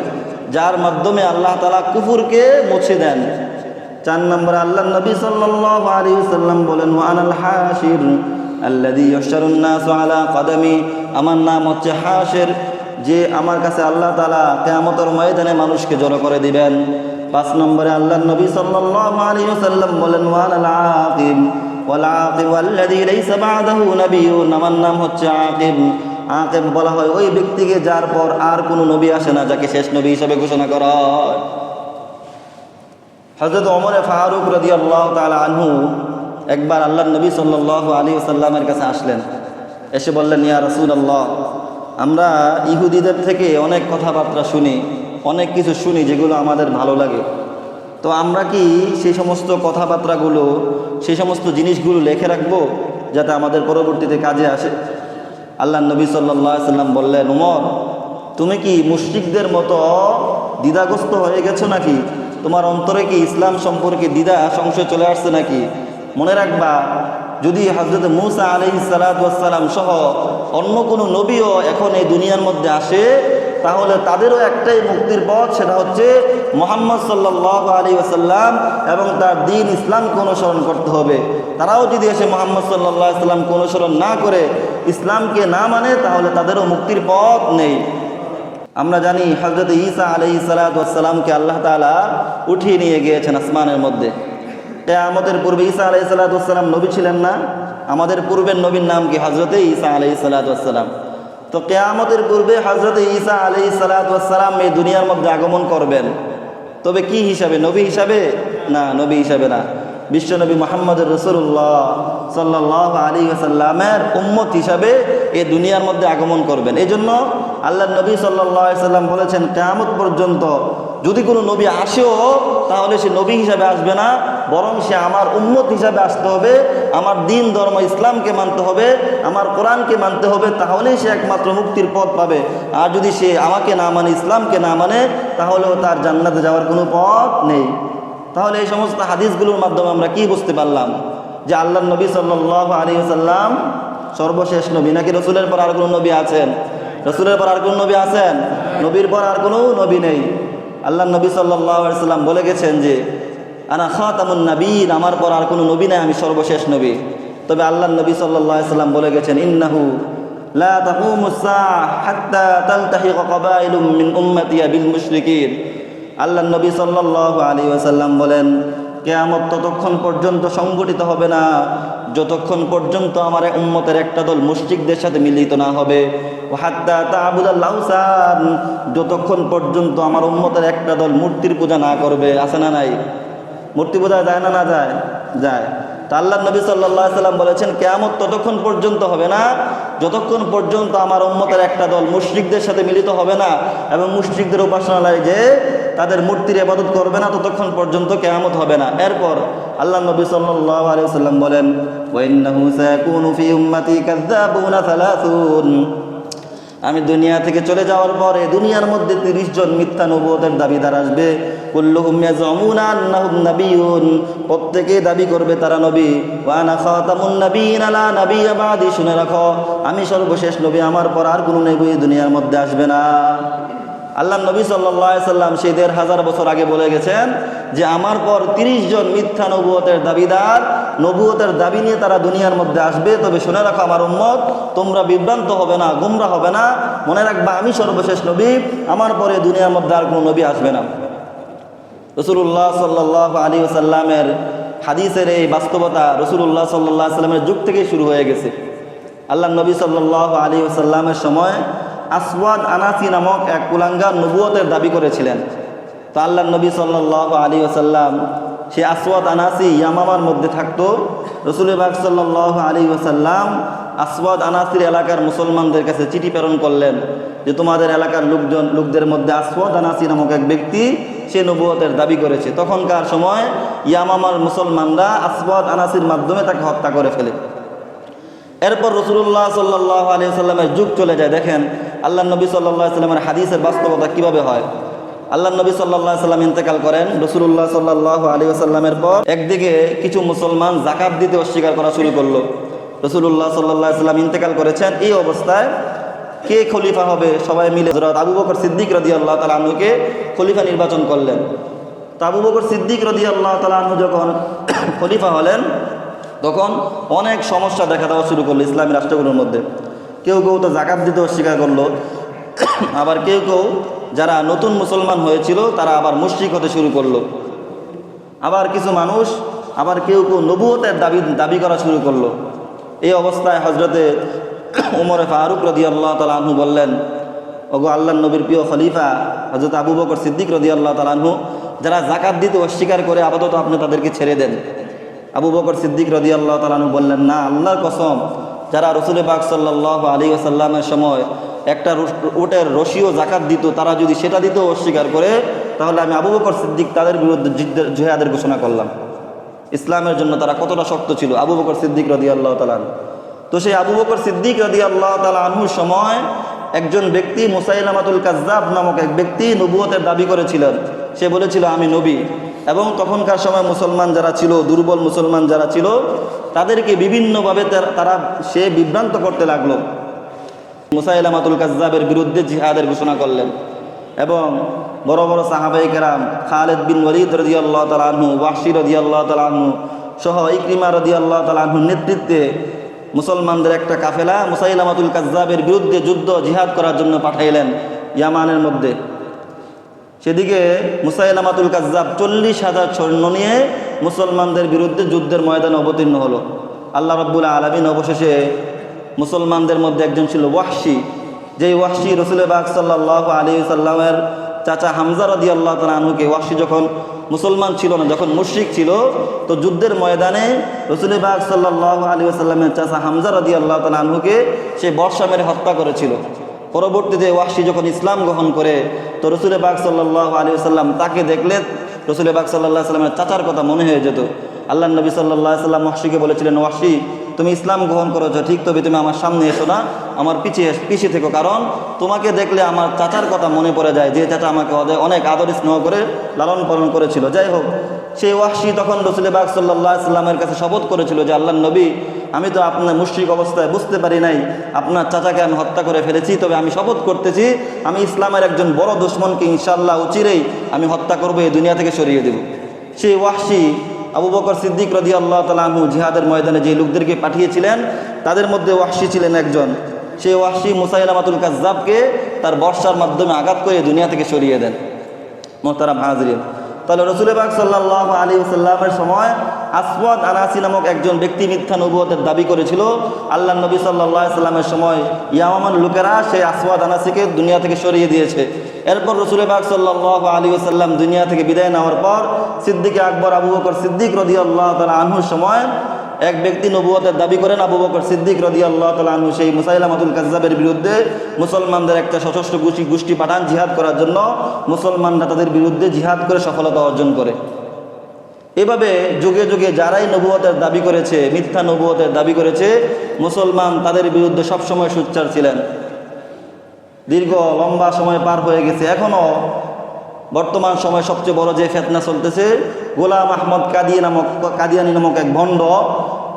যার মাধ্যমে আল্লাহ তাআলা কুফরকে মুছে দেন। 4 নম্বরে আল্লাহ নবী সাল্লাল্লাহু আলাইহি ওয়াসাল্লাম বলেন ওয়া আনাল হাশির আল্লাযী ইহশারুন নাসু আলা কদামি, আমার নাম হচ্ছে হাশির, যে আমার কাছে আল্লাহ তাআলা কিয়ামতের ময়দানে মানুষকে জড়ো করে দিবেন। 5 নম্বরে আল্লাহ নবী সাল্লাল্লাহু আলাইহি ওয়াসাল্লাম বলেন ওয়া আনাল আকিব ওয়াল আকিব আল্লাযী লাইসা বা'দাহু নাবিয়্যুন, আমার নাম হচ্ছে আকিব। আকিব বলা হয় ওই ব্যক্তিকে যার পর আর কোনো নবী আসে না, যাকে শেষ নবী হিসেবে ঘোষণা করা হয়। হযরত ওমর ফারুক রাদিয়াল্লাহু তাআলা আনহু একবার আল্লাহর নবী সাল্লাল্লাহু আলাইহি ওয়াসাল্লামের কাছে আসলেন, এসে বললেন ইয়া রাসূলুল্লাহ, আমরা ইহুদিদের থেকে অনেক কথাবার্তা শুনি, অনেক কিছু শুনি যেগুলো আমাদের ভালো লাগে, তো আমরা কি সেই সমস্ত কথাবার্তাগুলো, সেই সমস্ত জিনিসগুলো লিখে রাখবো যাতে আমাদের পরবর্তীতে কাজে আসে? আল্লাহর নবী সাল্লাল্লাহু আলাইহি ওয়াসাল্লাম বললেন, ওমর, তুমি কি মুশরিকদের মতো দ্বিধাগ্রস্ত হয়ে গেছো নাকি? তোমার অন্তরে কি ইসলাম সম্পর্কে দ্বিধা সংশয় চলে আসছে নাকি? মনে রাখবা, যদি হযরত মূসা আলাইহিস সালাতু ওয়াস সালাম সহ অন্য কোনো নবীও এখন এই দুনিয়ার মধ্যে আসে, তাহলে তাদেরও একটাই মুক্তির পথ, সেটা হচ্ছে মুহাম্মদ সাল্লাল্লাহু আলাইহি ওয়াসাল্লাম এবং তার দ্বীন ইসলামকে অনুসরণ করতে হবে। তারাও যদি এসে মুহাম্মদ সাল্লাল্লাহু আলাইহি ওয়াসাল্লামকে অনুসরণ না করে, ইসলামকে না মানে, তাহলে তাদেরও মুক্তির পথ নেই। আমরা জানি হযরত ঈসা আলাইহিস সালাতু ওয়াস সালামকে আল্লাহ তাআলা উঠিয়ে নিয়ে গিয়েছেন আসমানের মধ্যে। কিয়ামতের পূর্বে ঈসা আলাইহিস সালাতু ওয়াস সালাম নবী ছিলেন না? আমাদের পূর্বের নবীর নাম কি? হযরত ঈসা আলাইহিস সালাতু ওয়াস সালাম। তো কিয়ামতের পূর্বে হযরত ঈসা আলাইহিস সালাতু ওয়াস সালাম এই দুনিয়ার মধ্যে আগমন করবেন, তবে কি হিসাবে? নবী হিসাবে? না, নবী হিসাবে না, বিশ্বনবী মুহাম্মদুর রাসূলুল্লাহ সাল্লাল্লাহু আলাইহি ওয়াসাল্লামের উম্মত হিসাবে এই দুনিয়ার মধ্যে আগমন করবেন। এই জন্য আল্লাহর নবী সাল্লাল্লাহু আলাইহি ওয়াসাল্লাম বলেছেন, কিয়ামত পর্যন্ত যদি কোনো নবী আসেও, তাহলে সে নবী হিসাবে আসবে না, বরং সে আমার উম্মত হিসাবে আসতে হবে, আমার দ্বীন ধর্ম ইসলামকে মানতে হবে, আমার কোরআনকে মানতে হবে, তাহলেই সে একমাত্র মুক্তির পথ পাবে। আর যদি সে আমাকে না মানে, ইসলামকে না মানে, তাহলেও তার জান্নাতে যাওয়ার কোনো পথ নেই। তাহলে এই সমস্ত হাদিসগুলোর মাধ্যমে আমরা কি বুঝতে পারলাম? যে আল্লাহর নবী সাল্লাল্লাহু আলাইহি ওয়াসাল্লাম সর্বশেষ নবী, নাকি রসুলের পর আর কোনো নবী আছেন? রসুলের পর আর কোনো নবী আছেন? নবীর পর আর কোনো নবী নেই। আল্লাহর নবী সাল্লাল্লাহু আলাইহি ওয়াসাল্লাম বলে গেছেন যে আনা খাতামুন নবীন, আমার পর আর কোনো নবী নাই, আমি সর্বশেষ নবী। তবে আল্লাহর নবী সাল্লাল্লাহু আলাইহি ওয়াসাল্লাম বলে গেছেন, ইন্নাহু লা তাকুমুস সাআহ হাত্তা তালতাহিক কাবাইলুম মিন উম্মতি বিল মুশরিকিন। আল্লাহর নবী সাল্লাল্লাহু আলাইহি ওয়াসাল্লাম বলেন, কিয়ামত ততক্ষণ পর্যন্ত সংগঠিত হবে না যতক্ষণ পর্যন্ত আমার উম্মতের একটা দল মুশরিকদের সাথে মিলিত না হবে। ওয়া হাত্তা তা'বুদাল আওসান, যতক্ষণ পর্যন্ত আমার উম্মতের একটা দল মূর্তির পূজা না করবে। আছে না নাই? মূর্তি পূজা যায় না? না যায়? যায়। তা আল্লাহর নবী সাল্লাল্লাহু আলাইহি ওয়াসাল্লাম বলেছেন, কিয়ামত ততক্ষণ পর্যন্ত হবে না যতক্ষণ পর্যন্ত আমার উম্মতের একটা দল মুশরিকদের সাথে মিলিত হবে না এবং মুশরিকদের উপাসনালয়ে যে তাদের মূর্তির ইবাদত করবে না, ততক্ষণ পর্যন্ত কিয়ামত হবে না। এরপর আল্লাহর নবী সাল্লাল্লাহু আলাইহি ওয়াসাল্লাম বলেন, ওয়া ইন্নাহু সায়াকুনু ফি উম্মতি কাযযাবুনা সালাসুন, আমি দুনিয়া থেকে চলে যাওয়ার পরে দুনিয়ার মধ্যে 30 জন মিথ্যা নবুয়তের দাবিদার আসবে। কুল্লুহুম ইয়াজুমুনা আন্নাহুম নাবিয়্যুন, প্রত্যেকেই দাবি করবে তারা নবী। ওয়া আনা খাতামুন নাবিয়্যিন লা নাবিয়্যা বাদি, শুনে রাখো, আমি সর্বশেষ নবী, আমার পর আর কোনো নবী দুনিয়ার মধ্যে আসবে না। আল্লাহর নবী সাল্লাল্লাহু আলাইহি ওয়াসাল্লাম সেই 1500 বছর আগে বলে গেছেন যে আমার পর 30 জন মিথ্যা নবুয়তের দাবিদার, নবুয়তের দাবি নিয়ে তারা দুনিয়ার মধ্যে আসবে। তবে শুনে রাখো আমার উম্মত, তোমরা বিভ্রান্ত হবে না, গুমরা হবে না, মনে রাখবা আমি সর্বশেষ নবী, আমার পরে দুনিয়ার মধ্যে আর কোনো নবী আসবে না। রাসূলুল্লাহ সাল্লাল্লাহু আলাইহি ওয়াসাল্লামের হাদিসের এই বাস্তবতা রাসূলুল্লাহ সাল্লাল্লাহু আলাইহি ওয়াসাল্লামের যুগ থেকেই শুরু হয়ে গেছে। আল্লাহর নবী সাল্লাল্লাহু আলাইহি ওয়াসাল্লামের সময় আসওয়াদ আনাসি নামক এক কুলাঙ্গার নবুয়তের দাবি করেছিলেন। তো আল্লাহর নবী সাল্লাল্লাহু আলাইহি ওয়াসাল্লাম সে আসওয়াদ আনাসি ইয়ামামার মধ্যে থাকতো। রাসূল পাক সাল্লাল্লাহু আলাইহি ওয়াসাল্লাম আসওয়াদ আনাসির এলাকার মুসলমানদের কাছে চিঠি প্রেরণ করলেন যে তোমাদের এলাকার লোকদের মধ্যে আসওয়াদ আনাসি নামক এক ব্যক্তি সে নবুয়তের দাবি করেছে। তখনকার সময় ইয়ামামার মুসলমানরা আসওয়াদ আনাসির মাধ্যমে তাকে হত্যা করে ফেলে। এরপর রাসূলুল্লাহ সাল্লাল্লাহু আলাইহি ওয়াসাল্লামের যুগ চলে যায়। দেখেন আল্লাহর নবী সাল্লাল্লাহু আলাইহি ওয়াসাল্লামের হাদিসের বাস্তবতা কিভাবে হয়। আল্লাহর নবী সাল্লাল্লাহু আলাইহি ওয়াসাল্লাম ইন্তেকাল করেন। রাসূলুল্লাহ সাল্লাল্লাহু আলাইহি ওয়াসাল্লামের পর একদিকে কিছু মুসলমান যাকাত দিতে অস্বীকার করা শুরু করলো। রাসূলুল্লাহ সাল্লাল্লাহু আলাইহি ওয়াসাল্লাম ইন্তেকাল করেছেন। এই অবস্থায় কে খলিফা হবে সবাই মিলে হযরত আবু বকর সিদ্দিক রাদিয়াল্লাহু তাআলা আনহুকে খলিফা নির্বাচন করলেন। তো আবু বকর সিদ্দিক রাদিয়াল্লাহু তাআলা আনহু যখন খলিফা হলেন তখন অনেক সমস্যা দেখা দেওয়া শুরু করলো ইসলামী রাষ্ট্রগুলোর মধ্যে। কেউ কেউ তো যাকাত দিতে অস্বীকার করলো, আবার কেউ কেউ যারা নতুন মুসলমান হয়েছিল তারা আবার মুশরিক হতে শুরু করলো। আবার কিছু মানুষ আবার কেউ কেউ নবুয়তের দাবি করা শুরু করলো। এই অবস্থায় হজরতে উমরে ফারুক রাদিয়াল্লাহু তাআলা আনহু বললেন, ওগো আল্লাহর নবীর প্রিয় খলিফা হযরত আবু বকর সিদ্দিক রাদিয়াল্লাহু তাআলা আনহু, যারা যাকাত দিতে অস্বীকার করে আপাতত আপনি তাদেরকে ছেড়ে দেন। আবু বকর সিদ্দিক রাদিয়াল্লাহু তাআলা আনহু বললেন, না, আল্লাহর কসম, যারা রাসূল পাক সাল্লাল্লাহু আলাইহি ওয়াসাল্লামের সময় একটা উটের রশিও যাকাত দিত, তারা যদি সেটা দিতেও অস্বীকার করে তাহলে আমি আবু বকর সিদ্দিক তাদের বিরুদ্ধে জিহাদের ঘোষণা করলাম। ইসলামের জন্য তারা কতটা শক্ত ছিল আবু বকর সিদ্দিক রাদিয়াল্লাহু তাআলা আনহু। তো সেই আবু বকর সিদ্দিক রাদিয়াল্লাহু তাআলা আনহুর সময় একজন ব্যক্তি মুসাইলামাতুল কাজ্জাব নামক এক ব্যক্তি নবুয়তের দাবি করেছিলেন। সে বলেছিল আমি নবী, এবং তখনকার সময় মুসলমান যারা ছিল, দুর্বল মুসলমান যারা ছিল, তাদেরকে বিভিন্নভাবে তারা সে বিভ্রান্ত করতে লাগলো। মুসাইলামাতুল কাজ্জাবের বিরুদ্ধে জিহাদের ঘোষণা করলেন এবং বড় বড় সাহাবায়ে কেরাম খালিদ বিন ওয়ালিদ রাদিয়াল্লাহু তাআলা আনহু, ওয়াহশী রাদিয়াল্লাহু তাআলা আনহু সহ ইকরিমা রাদিয়াল্লাহু তাআলা আনহুর নেতৃত্বে মুসলমানদের একটা কাফেলা মুসাইলামাতুল কাজ্জাবের বিরুদ্ধে যুদ্ধ জিহাদ করার জন্য পাঠাইলেন ইয়ামানের মধ্যে। সেদিকে মুসাইলামাতুল কাজ্জাব 40,000 সৈন্য নিয়ে মুসলমানদের বিরুদ্ধে যুদ্ধের ময়দানে অবতীর্ণ হলো। আল্লাহ রাব্বুল আলামিন অবশেষে মুসলমানদের মধ্যে একজন ছিল ওয়াহশী, যেই ওয়াহশী রাসূল পাক সাল্লাল্লাহু আলাইহি সাল্লামের চাচা হামজা রাদিয়াল্লাহু তাআলা আনহুকে, ওয়াহশী যখন মুসলমান ছিল না, যখন মুশরিক ছিল, তো যুদ্ধের ময়দানে রাসূল পাক সাল্লাল্লাহু আলাইহি সাল্লামের চাচা হামজা রাদিয়াল্লাহু তাআলা আনহুকে সে বর্ষা মেরে হত্যা করেছিল। পরবর্তীতে ওয়াহশী যখন ইসলাম গ্রহণ করে, তো রাসূল পাক সাল্লাল্লাহু আলাইহি সাল্লাম তাকে দেখলে রাসূল পাক সাল্লাল্লাহু আলাইহি সাল্লামের চাচার কথা মনে হয়ে যেত। আল্লাহ নবী সাল্লাল্লাহু আলাইহি সাল্লাম ওয়াহশীকে বলেছিলেন, ওয়াহশী, তুমি ইসলাম গ্রহণ করেছো ঠিক, তবে তুমি আমার সামনে এসো না, আমার পিছিয়ে থেকো, কারণ তোমাকে দেখলে আমার চাচার কথা মনে পড়ে যায়, যে চাচা আমাকে অনেক আদর স্নেহ করে লালন পালন করেছিল। যাই হোক, সেই ওয়াহশী তখন রাসূল পাক সাল্লাল্লাহু আলাইহি সাল্লামের কাছে শপথ করেছিল যে আল্লাহর নবী, আমি তো আপনার মুশরিক অবস্থায় বুঝতে পারি নাই আপনার চাচাকে আমি হত্যা করে ফেলেছি, তবে আমি শপথ করতেছি আমি ইসলামের একজন বড় দুশমনকে ইনশাআল্লাহ অচিরেই আমি হত্যা করবো, এই দুনিয়া থেকে সরিয়ে দেব। সেই ওয়াহশী আবু বকর সিদ্দিক রাদিয়াল্লাহু তাআলা আনহু জিহাদের ময়দানে যে লোকদেরকে পাঠিয়েছিলেন তাদের মধ্যে ওয়াহশী ছিলেন একজন। সেই ওয়াহশী মুসাইলামাতুল কাজ্জাবকে তার বর্ষার মাধ্যমে আঘাত করে দুনিয়া থেকে সরিয়ে দেন। মোহতারাম হাজরিন, তাহলে রাসূল পাক সাল্লাল্লাহু আলাইহি ওয়াসাল্লামের সময় আসওয়াদ আনাসি নামক একজন ব্যক্তি মিথ্যা নবুয়তের দাবি করেছিল। আল্লাহর নবী সাল্লাল্লাহু আলাইহি ওয়াসাল্লামের সময় ইয়ামানের লোকেরা সেই আসওয়াদ আনাসিকে দুনিয়া থেকে সরিয়ে দিয়েছে। এরপর রাসূল পাক সাল্লাল্লাহু আলাইহি ওয়াসাল্লাম দুনিয়া থেকে বিদায় নেওয়ার পর সিদ্দিক আকবর আবু বকর সিদ্দিক রাদিয়াল্লাহু তাআলা আনহুর সময় এক ব্যক্তি নবুয়তের দাবি করেন। আবু বকর সিদ্দিক রাদিয়াল্লাহু তাআলা আনহু সেই মুসাইলামাতুল কাজ্জাবের বিরুদ্ধে মুসলমানদের একটা সশস্ত্র গোষ্ঠী পাঠান জিহাদ করার জন্য। মুসলমানরা তাদের বিরুদ্ধে জিহাদ করে সফলতা অর্জন করে। এভাবে যুগে যুগে যারাই নবুয়তের দাবি করেছে, মিথ্যা নবুয়তের দাবি করেছে, মুসলমান তাদের বিরুদ্ধে সবসময় সোচ্চার ছিলেন। দীর্ঘ লম্বা সময় পার হয়ে গেছে, এখনও বর্তমান সময় সবচেয়ে বড় যে ফিতনা চলতেছে, গোলাম আহমদ কাদিয়ানি নামক এক ভণ্ড,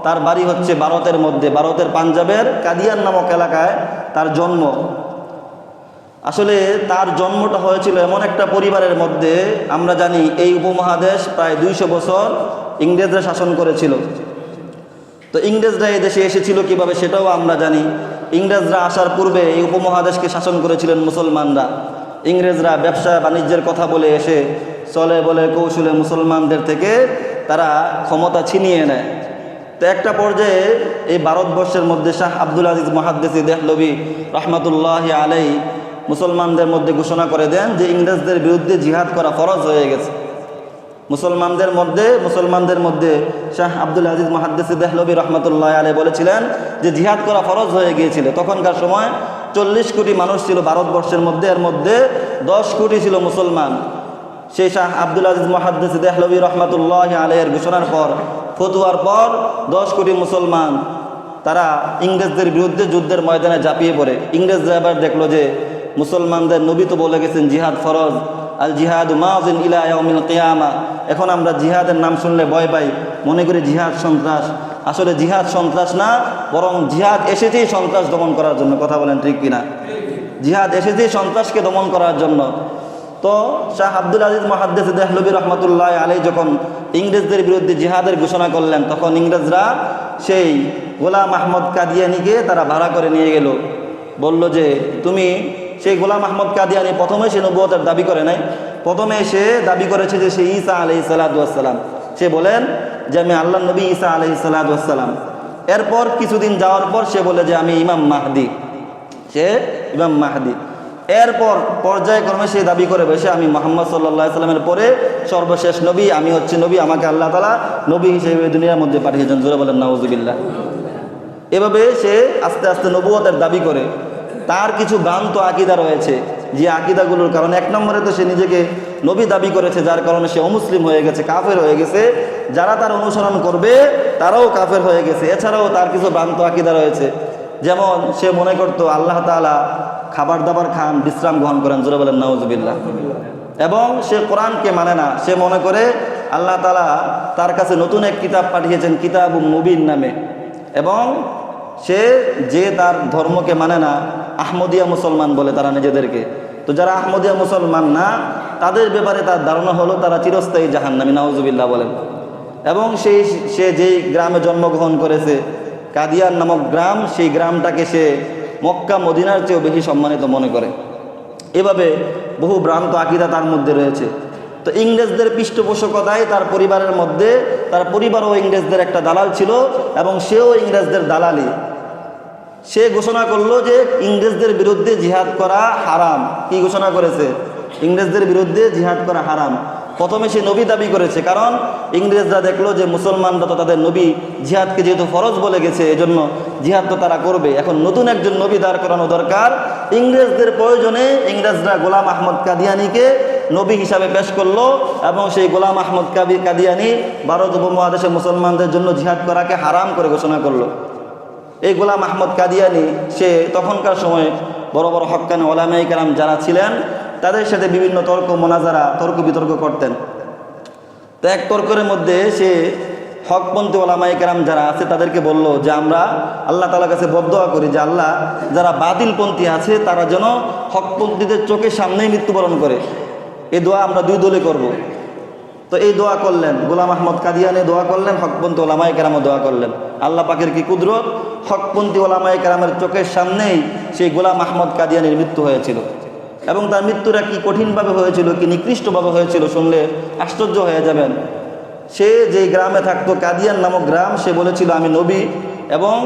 তার বাড়ি হচ্ছে ভারতের মধ্যে, ভারতের পাঞ্জাবের কাদিয়ান নামক এলাকায় তার জন্ম। আসলে তার জন্মটা হয়েছিল এমন একটা পরিবারের মধ্যে, আমরা জানি এই উপমহাদেশ প্রায় 200 বছর ইংরেজরা শাসন করেছিল। তো ইংরেজরা এই দেশে এসেছিল কিভাবে সেটাও আমরা জানি। ইংরেজরা আসার পূর্বে এই উপমহাদেশকে শাসন করেছিলেন মুসলমানরা। ইংরেজরা ব্যবসা বাণিজ্যের কথা বলে এসে চলে বলে কৌশলে মুসলমানদের থেকে তারা ক্ষমতা ছিনিয়ে নেয়। তো একটা পর্যায়ে এই ভারতবর্ষের মধ্যে শাহ আব্দুল আজিজ মুহাদ্দিসি দেহলভী রাহমাতুল্লাহি আলাইহি মুসলমানদের মধ্যে ঘোষণা করে দেন যে ইংরেজদের বিরুদ্ধে জিহাদ করা ফরজ হয়ে গেছে। মুসলমানদের মধ্যে শাহ আব্দুল আজিজ মুহাদ্দিসি দেহলভী রাহমাতুল্লাহি আলাইহি বলেছিলেন যে জিহাদ করা ফরজ হয়ে গিয়েছিল। তখনকার সময় 40 কোটি মানুষ ছিল ভারতবর্ষের মধ্যে, এর মধ্যে 10 কোটি ছিল মুসলমান। সেই শাহ আব্দুল আজিজ মুহাদ্দিসি দেহলভী রাহমাতুল্লাহি আলাইহির ঘোষণার পর, ফতোয়ার পর 10 কোটি মুসলমান তারা ইংরেজদের বিরুদ্ধে যুদ্ধের ময়দানে ঝাঁপিয়ে পড়ে। ইংরেজরা এবার দেখলো যে মুসলমানদের নবী তো বলে গেছেন জিহাদ ফরজ, আল জিহাদু মাযিন ইলা ইয়াউমিল কিয়ামা। এখন আমরা জিহাদের নাম শুনলে ভয় পাই, মনে করি জিহাদ সন্ত্রাস। আসলে জিহাদ সন্ত্রাস না, বরং জিহাদ এসেছেই সন্ত্রাস দমন করার জন্য। কথা বলেন ঠিক কিনা? জিহাদ এসেছেই সন্ত্রাসকে দমন করার জন্য। তো শাহ আব্দুল আজিজ মুহাদ্দিস দেহলভী রহমতুল্লাহ আলাইহি যখন ইংরেজদের বিরুদ্ধে জিহাদের ঘোষণা করলেন, তখন ইংরেজরা সেই গোলাম আহমদ কাদিয়ানিকে তারা ভাড়া করে নিয়ে গেল। বলল যে তুমি সেই গোলাম আহমদ কাদিয়ানি প্রথমে সে নবুয়তের দাবি করে নাই, প্রথমে সে দাবি করেছে যে সে ঈসা আলাইহিসসালাম। সে বলেন যে আমি আল্লাহর নবী ঈসা আলাইহিসসালাম। এরপর কিছুদিন যাওয়ার পর সে বলে যে আমি ইমাম মাহদি, সে ইমাম মাহদি। এরপর পর্যায়ক্রমে সে দাবি করে বসে আমি মুহাম্মদ সাল্লাল্লাহু আলাইহি সাল্লামের পরে সর্বশেষ নবী, আমি হচ্ছে নবী, আমাকে আল্লাহ তাআলা নবী হিসেবে দুনিয়ার মধ্যে পাঠিয়েছেন। জোরে বলেন নাউজুবিল্লাহ। এভাবে সে আস্তে আস্তে নবুয়তের দাবি করে। তার কিছু ভ্রান্ত আকীদা রয়েছে, যে আকীদাগুলোর কারণে এক নম্বরে তো সে নিজেকে নবী দাবি করেছে, যার কারণে সে অমুসলিম হয়ে গেছে, কাফের হয়ে গেছে। যারা তার অনুসরণ করবে তারাও কাফের হয়ে গেছে। এছাড়াও তার কিছু ভ্রান্ত আকীদা রয়েছে, যেমন সে মনে করতো আল্লাহ তাআলা খাবার দাবার খান, বিশ্রাম গ্রহণ করেন। জোরে বলেন নাউজুবিল্লাহ। এবং সে কোরআনকে মানে না, সে মনে করে আল্লাহ তাআলা তার কাছে নতুন এক কিতাব পাঠিয়েছেন, কিতাবুম মুবিন নামে। এবং সে যে তার ধর্মকে মানে না, আহমদিয়া মুসলমান বলে তারা নিজেদেরকে। তো যারা আহমদিয়া মুসলমান না, তাদের ব্যাপারে তার ধারণা হলো তারা চিরস্থায়ী জাহান্নামী। নাউজুবিল্লাহ বলেন। এবং সে যেই গ্রামে জন্মগ্রহণ করেছে, কাদিয়ান নামক গ্রাম, সেই গ্রামটাকে সে মক্কা মদিনার চেয়েও বেশি সম্মানিত মনে করে। এভাবে বহু ভ্রান্ত আকীদা তার মধ্যে রয়েছে। তো ইংরেজদের পৃষ্ঠপোষকতায় তার পরিবারের মধ্যে, তার পরিবারও ইংরেজদের একটা দালাল ছিল এবং সেও ইংরেজদের দালালি। সে ঘোষণা করলো যে ইংরেজদের বিরুদ্ধে জিহাদ করা হারাম। কি ঘোষণা করেছে? ইংরেজদের বিরুদ্ধে জিহাদ করা হারাম। প্রথমে সে নবী দাবি করেছে, কারণ ইংরেজরা দেখলো যে মুসলমানরা তো তাদের নবী জিহাদকে যেহেতু ফরজ বলে গেছে, এজন্য জিহাদ তো তারা করবে। এখন নতুন একজন নবী দাঁড় করানো দরকার। ইংরেজদের প্রয়োজনে ইংরেজরা গোলাম আহমদ কাদিয়ানিকে নবী হিসাবে পেশ করলো এবং সেই গোলাম আহমদ কাদিয়ানি ভারত উপমহাদেশে মুসলমানদের জন্য জিহাদ করাকে হারাম করে ঘোষণা করলো। এই গোলাম আহমদ কাদিয়ানি সে তখনকার সময়ে বড় বড় হক্কানি ওলামায়ে কেরাম যারা ছিলেন, তাদের সাথে বিভিন্ন তর্ক বিতর্ক করতেন। তো এক তর্কের মধ্যে সে হকপন্থী ওলামায়ে কেরাম যারা আছে তাদেরকে বলল যে আমরা আল্লাহ তাআলার কাছে বদদোয়া করি যে আল্লাহ, যারা বাতিলপন্থী আছে তারা যেন হকপন্থীদের চোখের সামনেই মৃত্যুবরণ করে। এই দোয়া আমরা দুই দলে করব। তো এই দোয়া করলেন, গোলাম আহমদ কাদিয়ানি দোয়া করলেন, হকপন্থী ওলামায়ে কেরামও দোয়া করলেন। আল্লাহ পাকের কি কুদরত, হকপন্থী ওলামায়ে কেরামের চোখের সামনেই সেই গোলাম আহমদ কাদিয়ানির মৃত্যু হয়েছিল। এবং তার মৃত্যুটা কি কঠিনভাবে হয়েছিল, কি নিকৃষ্টভাবে হয়েছিল, শুনলে আশ্চর্য হয়ে যাবেন। সে যে গ্রামে থাকতো, কাদিয়ান নামক গ্রাম, সে বলেছিল আমি নবী, এবং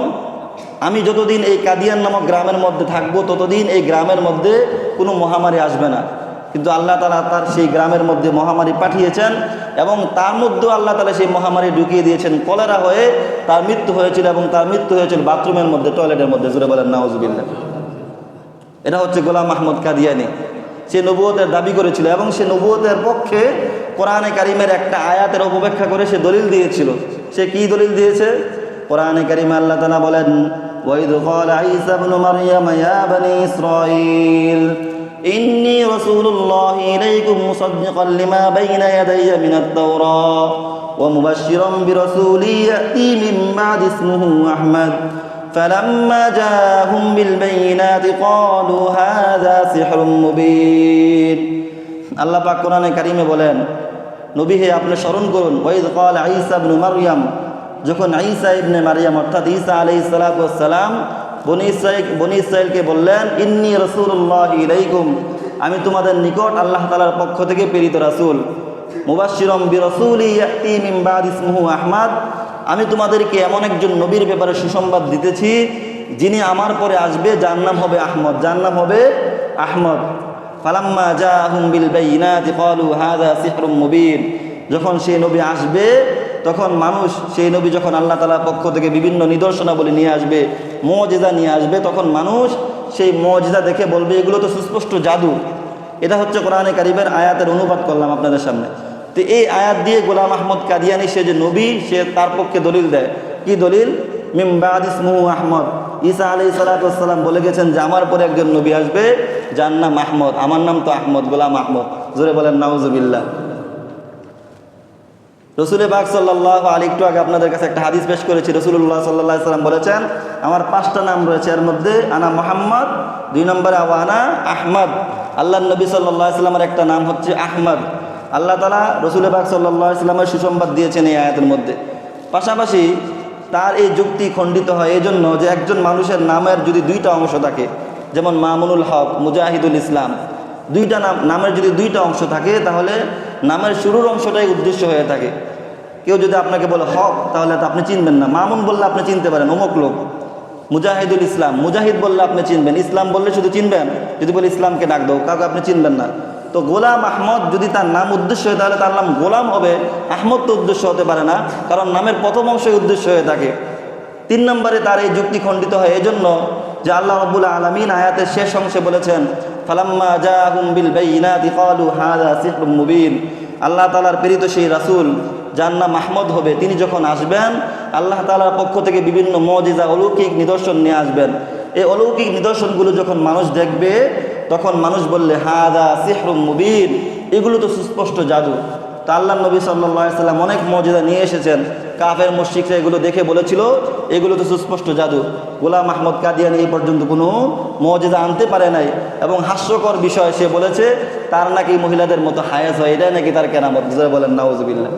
আমি যতদিন এই কাদিয়ান নামক গ্রামের মধ্যে থাকবো ততদিন এই গ্রামের মধ্যে কোনো মহামারী আসবে না। কিন্তু আল্লাহ তাআলা তার সেই গ্রামের মধ্যে মহামারী পাঠিয়েছেন এবং তার মধ্যেও আল্লাহ তাআলা সেই মহামারী ঢুকিয়ে দিয়েছেন। কলেরা হয়ে তার মৃত্যু হয়েছিল, এবং তার মৃত্যু হয়েছিল বাথরুমের মধ্যে, টয়লেটের মধ্যে। জোরে বলেন নাউজুবিল্লাহ। এটা হচ্ছে গোলাম আহমদ কাদিয়ানি। সে নবুয়তের দাবি করেছিল এবং সে নবুয়তের পক্ষে কোরআনে কারিমের একটা আয়াতের অপব্যাখ্যা করে সে দলিল দিয়েছিল। সে কি দলিল দিয়েছে? কোরআনে কারিমে আল্লাহ তাআলা বলেন, ওয়াইদ ক্বালা ঈসা ইবনু মারইয়াম ইয়া বনি ইসরাঈল ইন্নী রাসূলুল্লাহি ইলাইকুম মুসাদ্দিকান লিমা বাইনা ইয়াদাইয়া মিনাত তাওরাহ ওয়া মুবাশশিরান বিরাসূলিন ইয়াতি মিন বা'দি ইসমিহি আহমদ فلما جاءهم بالبينات قالوا هذا سحر مبين। আল্লাহ পাক কোরআনে কারিমে বলেন, নবী হে আপনি স্মরণ করুন, ওয়াইদ ক্বালা ঈসা ইবনু মারইয়াম, যখন ঈসা ইবনে মারইয়াম অর্থাৎ ঈসা আলাইহিস সালাতু ওয়াস সালাম বনি ইসরাঈলকে বললেন, ইন্নী রাসূলুল্লাহি ইলাইকুম, আমি তোমাদের নিকট আল্লাহ তাআলার পক্ষ থেকে প্রেরিত রাসূল, মুবাশশিরাম বিরাসূলি ইয়াতি মিন বা'দি ইসমিহি আহমদ, আমি তোমাদেরকে এমন একজন নবীর ব্যাপারে সুসংবাদ দিতেছি যিনি আমার পরে আসবে, যার নাম হবে আহমদ, যার নাম হবে আহমদ। ফালাম্মা জাআহুম বিল বাইনাতি ক্বালু হাযা সিহরুম মুবিন, যখন সেই নবী আসবে তখন মানুষ, সেই নবী যখন আল্লাহ তাআলার পক্ষ থেকে বিভিন্ন নিদর্শনাবলী নিয়ে আসবে, মুজিজা নিয়ে আসবে, তখন মানুষ সেই মুজিজা দেখে বলবে এগুলো তো সুস্পষ্ট জাদু। এটা হচ্ছে কোরআনে কারিমের আয়াতের অনুবাদ করলাম আপনাদের সামনে। তো এই আয়াত দিয়ে গোলাম আহমদ কাদিয়ানি, সে যে নবী, সে তার পক্ষে দলিল দেয়। কি দলিল? মিন বা'দি ইসমিহি আহমদ, ঈসা আলাইহিস সালাতু ওয়াস সালাম বলে গেছেন যে আমার পরে একজন নবী আসবে যার নাম আহমদ, আমার নাম তো আহমদ, গোলাম আহমদ। জোরে বলেন নাউজুবিল্লাহ। রসুল পাক সাল্লাল্লাহু আলাইহি একটু আগে আপনাদের কাছে একটা হাদিস পেশ করেছি। রাসূলুল্লাহ সাল্লাল্লাহু আলাইহি সাল্লাম বলেছেন, আমার 5টা নাম রয়েছে, এর মধ্যে আনা মুহাম্মদ, 2 নম্বরে আওয়ানা আহমদ। আল্লাহর নবী সাল্লাল্লাহু আলাইহি সাল্লামের একটা নাম হচ্ছে আহমদ। আল্লাহ তাআলা রসুল পাক সাল্লাল্লাহু আলাইহি সাল্লামের সুসংবাদ দিয়েছেন এই আয়াতের মধ্যে। পাশাপাশি তার এই যুক্তি খণ্ডিত হয় এই জন্য যে একজন মানুষের নামের যদি 2টা অংশ থাকে, যেমন মামুনুল হক, মুজাহিদুল ইসলাম, 2টা নামের যদি 2টা অংশ থাকে তাহলে নামের শুরুর অংশটাই উদ্দেশ্য হয়ে থাকে। কেউ যদি আপনাকে বলে হক, তাহলে তো আপনি চিনবেন না। মামুন বললে আপনি চিনতে পারেন অমুক লোক। মুজাহিদুল ইসলাম, মুজাহিদ বললে আপনি চিনবেন। ইসলাম বললে শুধু চিনবেন, যদি বলে ইসলামকে ডাক দাও, কাউকে আপনি চিনবেন না। তো গোলাম আহমদ যদি তার নাম উদ্দেশ্য হয় তাহলে তার নাম গোলাম হবে, আহমদ তো উদ্দেশ্য হতে পারে না, কারণ নামের প্রথম অংশই উদ্দেশ্য হয়ে থাকে। 3 নম্বরে তার এই যুক্তি খণ্ডিত হয় এই জন্য যে আল্লাহ রাব্বুল আলামিন আয়াতের শেষ অংশে বলেছেন, ফালাম্মা জাআহুম বিল বাইয়িনাতি ক্বালু হাযা সিহরুম মুবিন। আল্লাহ তাআলার প্রেরিত সেই রাসূল যার নাম আহমদ হবে, তিনি যখন আসবেন আল্লাহ তাআলার পক্ষ থেকে বিভিন্ন মুজিজা, অলৌকিক নিদর্শন নিয়ে আসবেন। এই অলৌকিক নিদর্শনগুলো যখন মানুষ দেখবে তখন মানুষ বললে হাযা সিহরুম মুবিন, এগুলো তো সুস্পষ্ট জাদু। তা আল্লাহ নবী সাল্লাল্লাহু আলাইহি সাল্লাম অনেক মুজিজা নিয়ে এসেছেন। কাফের মুশরিকরা এগুলো দেখে বলেছিল এগুলো তো সুস্পষ্ট জাদু। গোলাম আহমদ কাদিয়ানী এই পর্যন্ত কোনো মুজিজা আনতে পারে নাই, এবং হাস্যকর বিষয় সে বলেছে তার নাকি মহিলাদের মতো হায়াজ হয়, এটাই নাকি তার কেরামত। বলেন নাউজুবিল্লাহ।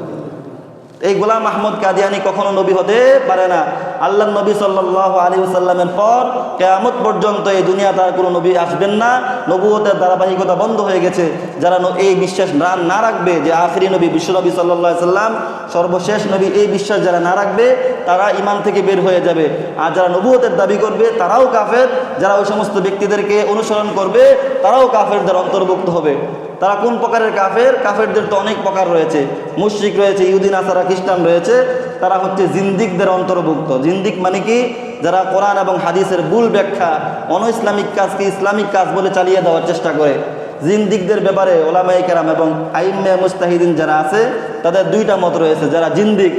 এই গোলাম আহমদ কাদিয়ানী কখনো নবী হতে পারে না। আল্লাহ নবী সাল্লাল্লাহু আলাইহি ওয়াসাল্লামের পর কিয়ামত পর্যন্ত এই দুনিয়া তার কোনো নবী আসবেন না। নবুয়তের ধারাবাহিকতা বন্ধ হয়ে গেছে। যারা এই বিশ্বাস না রাখবে যে আখিরি নবী বিশ্বনবী সাল্লাল্লাহু আলাইহি সাল্লাম সর্বশেষ নবী, এই বিশ্বাস যারা না রাখবে তারা ঈমান থেকে বের হয়ে যাবে। আর যারা নবুয়তের দাবি করবে তারাও কাফের। যারা ওই সমস্ত ব্যক্তিদেরকে অনুসরণ করবে তারাও কাফেরদের অন্তর্ভুক্ত হবে। তারা কোন প্রকারের কাফের? কাফেরদের তো অনেক প্রকার রয়েছে। মুশরিক রয়েছে, ইহুদি নাসারা খ্রিস্টান রয়েছে, তারা হচ্ছে জিন্দিকদের অন্তর্ভুক্ত। জিন্দিক মানে কি? যারা কোরআন এবং হাদিসের ভুল ব্যাখ্যা, অন ইসলামিক কাজকে ইসলামিক কাজ বলে চালিয়ে দেওয়ার চেষ্টা করে। জিন্দিকদের ব্যাপারে ওলামায়ে কেরাম এবং আইম্মে মুজতাহিদিন যারা আছে তাদের 2টা মত রয়েছে। যারা জিন্দিক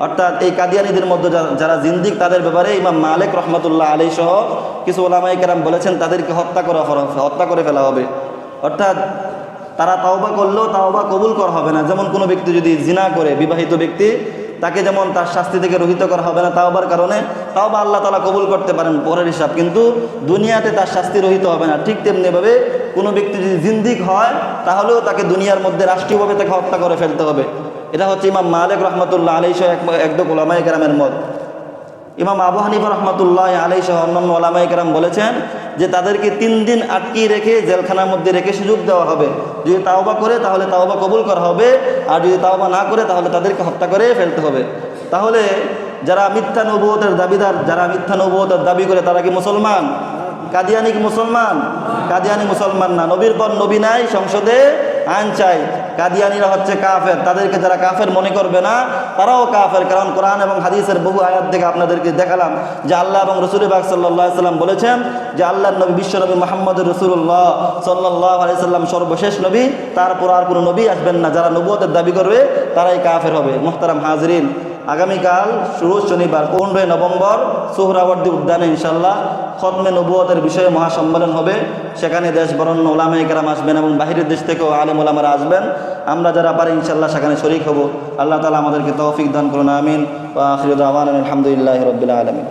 অর্থাৎ এই কাদিয়ানীদের মধ্যে যারা জিন্দিক, তাদের ব্যাপারে ইমাম মালিক রহমতুল্লাহ আলাইহি সহ কিছু ওলামায়ে কেরাম বলেছেন তাদেরকে হত্যা করে ফেলা হবে। অর্থাৎ তারা তাওবা করলেও তাওবা কবুল করা হবে না। যেমন কোনো ব্যক্তি যদি জিনা করে, বিবাহিত ব্যক্তি, তাকে যেমন তার শাস্তি থেকে রহিত করা হবে না তাওবার কারণে, তাওবা আল্লাহ তাআলা কবুল করতে পারেন পরের হিসাব, কিন্তু দুনিয়াতে তার শাস্তি রহিত হবে না। ঠিক তেমনিভাবে কোনো ব্যক্তি যদি জিন্দিক হয় তাহলেও তাকে দুনিয়ার মধ্যে রাষ্ট্রীয়ভাবে তাকে হত্যা করে ফেলতে হবে। এটা হচ্ছে ইমাম মালিক রহমতুল্লাহ আলাইহি সহ একদম ওলামায়ে কেরামের মত। ইমাম আবু হানিফা রহমতুল্লাহ আলাইহি সহ অন্যান্য ওলামায়ে কেরাম বলেছেন যে তাদেরকে 3 দিন আটকিয়ে রেখে জেলখানার মধ্যে রেখে সুযোগ দেওয়া হবে। যদি তাওবা করে তাহলে তাওবা কবুল করা হবে, আর যদি তাওবা না করে তাহলে তাদেরকে হত্যা করে ফেলতে হবে। তাহলে যারা মিথ্যা নবুয়তের দাবিদার, যারা মিথ্যা নবুয়তের দাবি করে তারা কি মুসলমান? কাদিয়ানী কি মুসলমান? কাদিয়ানী মুসলমান না। নবীর পর নবী নাই, সংসদে আইন চাই। কাদিয়ানীরা হচ্ছে কাফের। তাদেরকে যারা কাফের মনে করবে না তারাও কাফের, কারণ কোরআন এবং হাদিসের বহু আয়াত থেকে আপনাদেরকে দেখালাম যে আল্লাহ এবং রাসূল পাক সাল্লাল্লাহু আলাইহি সাল্লাম বলেছেন যে আল্লাহর নবী বিশ্বনবী মুহাম্মদুর রাসূলুল্লাহ সাল্লাল্লাহু আলাইহি সাল্লাম সর্বশেষ নবী, তারপর আর কোনো নবী আসবেন না। যারা নবুয়তের দাবি করবে তারাই কাফের হবে। মুহতারাম হাজিরিন, আগামীকাল রোজ শনিবার 15 নভেম্বর সোহরাওয়ার্দী উদ্যানে ইনশাআল্লাহ খতমে নবুয়তের বিষয়ে মহাসম্মেলন হবে। সেখানে দেশ বরেণ্য ওলামায়ে কেরাম আসবেন এবং বাহিরের দেশ থেকেও আলেম ওলামারা আসবেন। আমরা যারা পারি ইনশাআল্লাহ সেখানে শরীক হব। আল্লাহ তাআলা আমাদেরকে তৌফিক দান করুন, আমিন। ওয়া আখিরু দাওয়ানা আলহামদুলিল্লাহি রাব্বিল আলামিন।